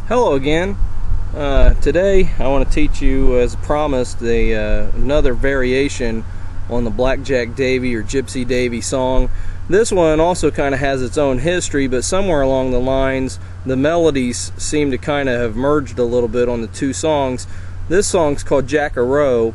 Hello again. Today I want to teach you, as promised, another variation on the Blackjack Davy or Gypsy Davy song. This one also kind of has its own history, but somewhere along the lines the melodies seem to kind of have merged a little bit on the two songs. This song's called Jack-A-Roe,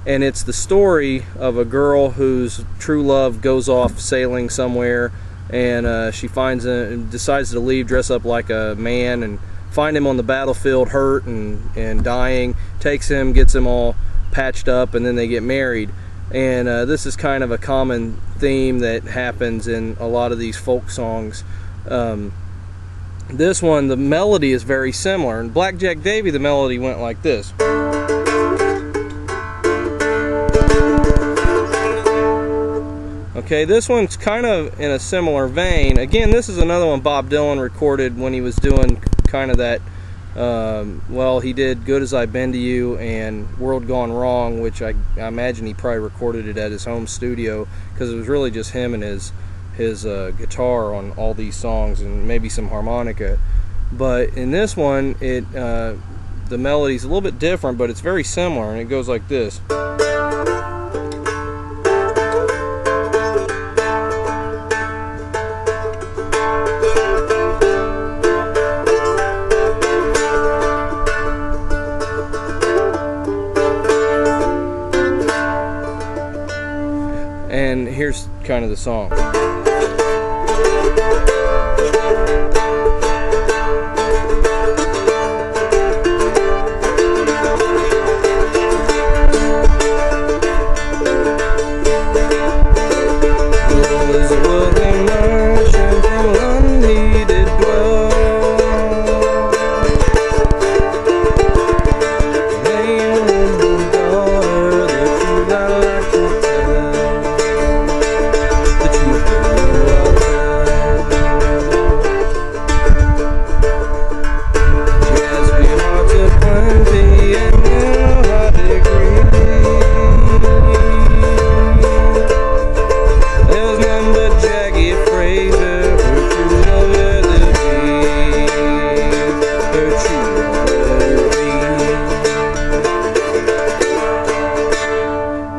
and it's the story of a girl whose true love goes off sailing somewhere, and she decides to leave, dress up like a man, and find him on the battlefield hurt and dying, takes him, gets him all patched up, and then they get married. And this is kind of a common theme that happens in a lot of these folk songs. This one, the melody is very similar. In Blackjack Davy, the melody went like this. Okay, this one's kind of in a similar vein. Again, this is another one Bob Dylan recorded when he was doing kind of that, well, he did Good As I've Been to You and World Gone Wrong, which I imagine he probably recorded it at his home studio, because it was really just him and his guitar on all these songs and maybe some harmonica. But in this one, the melody's a little bit different, but it's very similar, and it goes like this. And here's kind of the song.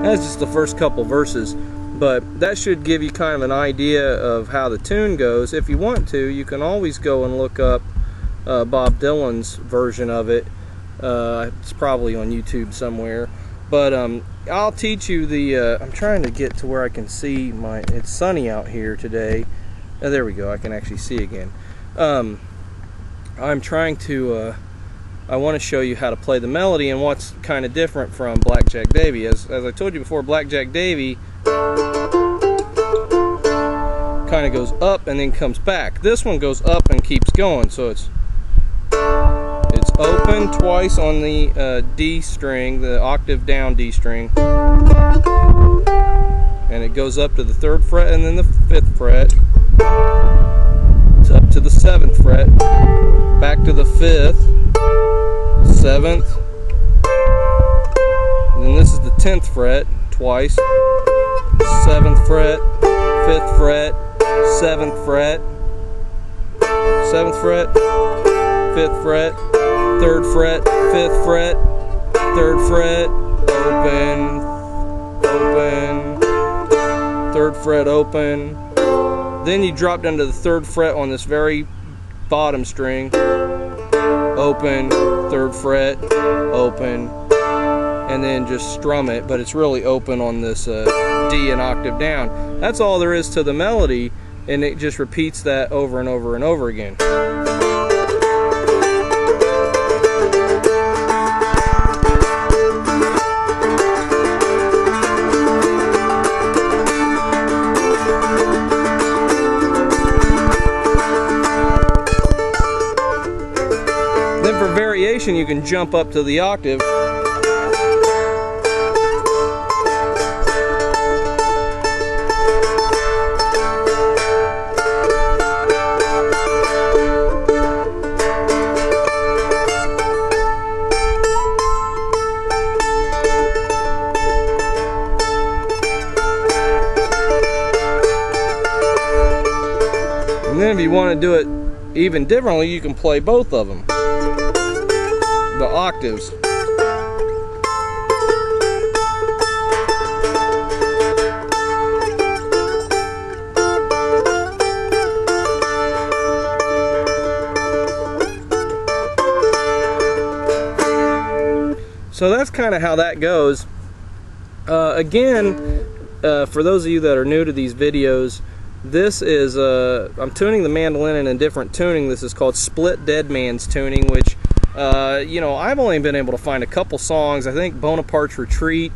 That's just the first couple verses, but that should give you kind of an idea of how the tune goes. If you want to, you can always go and look up Bob Dylan's version of it. It's probably on YouTube somewhere, but I'll teach you I'm trying to get to where I can see it's sunny out here today. There we go, I can actually see again. I'm trying to I want to show you how to play the melody and what's kind of different from Blackjack Davy. As I told you before, Blackjack Davy kind of goes up and then comes back. This one goes up and keeps going, so it's open twice on the D string, the octave down D string, and it goes up to the 3rd fret and then the 5th fret. It's up to the 7th fret, back to the 5th, 7th, and then this is the 10th fret twice, 7th fret, 5th fret, 7th fret, 7th fret, 5th fret, 3rd fret, 5th fret, 3rd fret, open, open, 3rd fret, open. Then you drop down to the 3rd fret on this very bottom string, open, 3rd fret, open, and then just strum it, but it's really open on this D and octave down. That's all there is to the melody, and it just repeats that over and over and over again. Then for variation, you can jump up to the octave. And then if you want to do it even differently, you can play both of them. the octaves. So that's kind of how that goes. Again, for those of you that are new to these videos, this is I'm tuning the mandolin in a different tuning. This is called split dead man's tuning, which you know, I've only been able to find a couple songs. I think Bonaparte's Retreat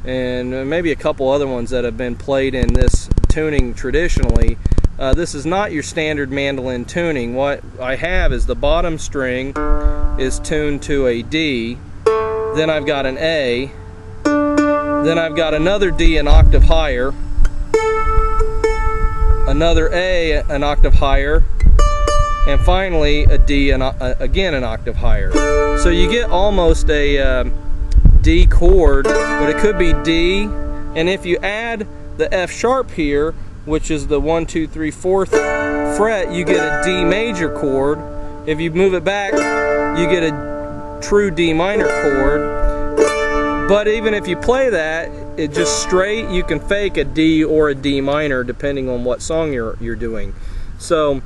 and maybe a couple other ones that have been played in this tuning traditionally. This is not your standard mandolin tuning. What I have is the bottom string is tuned to a D, then I've got an A, then I've got another D an octave higher, another A an octave higher, and finally a D again an octave higher. So you get almost a D chord, but it could be D, and if you add the F sharp here, which is the 1, 2, 3, 4th fret, you get a D major chord. If you move it back, you get a true D minor chord. But even if you play that, it just straight, you can fake a D or a D minor depending on what song you're doing. So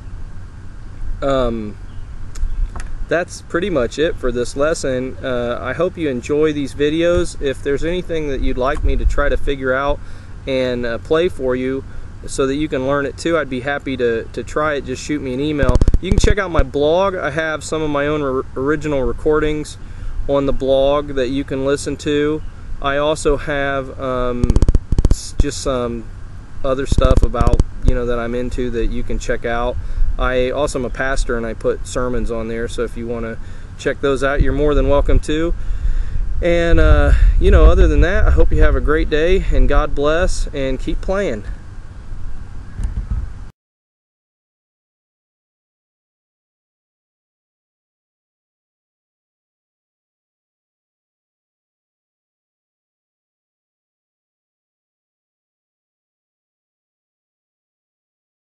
that's pretty much it for this lesson. I hope you enjoy these videos. If there's anything that you'd like me to try to figure out and play for you so that you can learn it too, I'd be happy to try it. Just shoot me an email. You can check out my blog. I have some of my own original recordings on the blog that you can listen to. I also have just some other stuff about, you know, that I'm into that you can check out. I also am a pastor and I put sermons on there, so if you want to check those out, you're more than welcome to. And you know, other than that, I hope you have a great day and God bless and keep playing.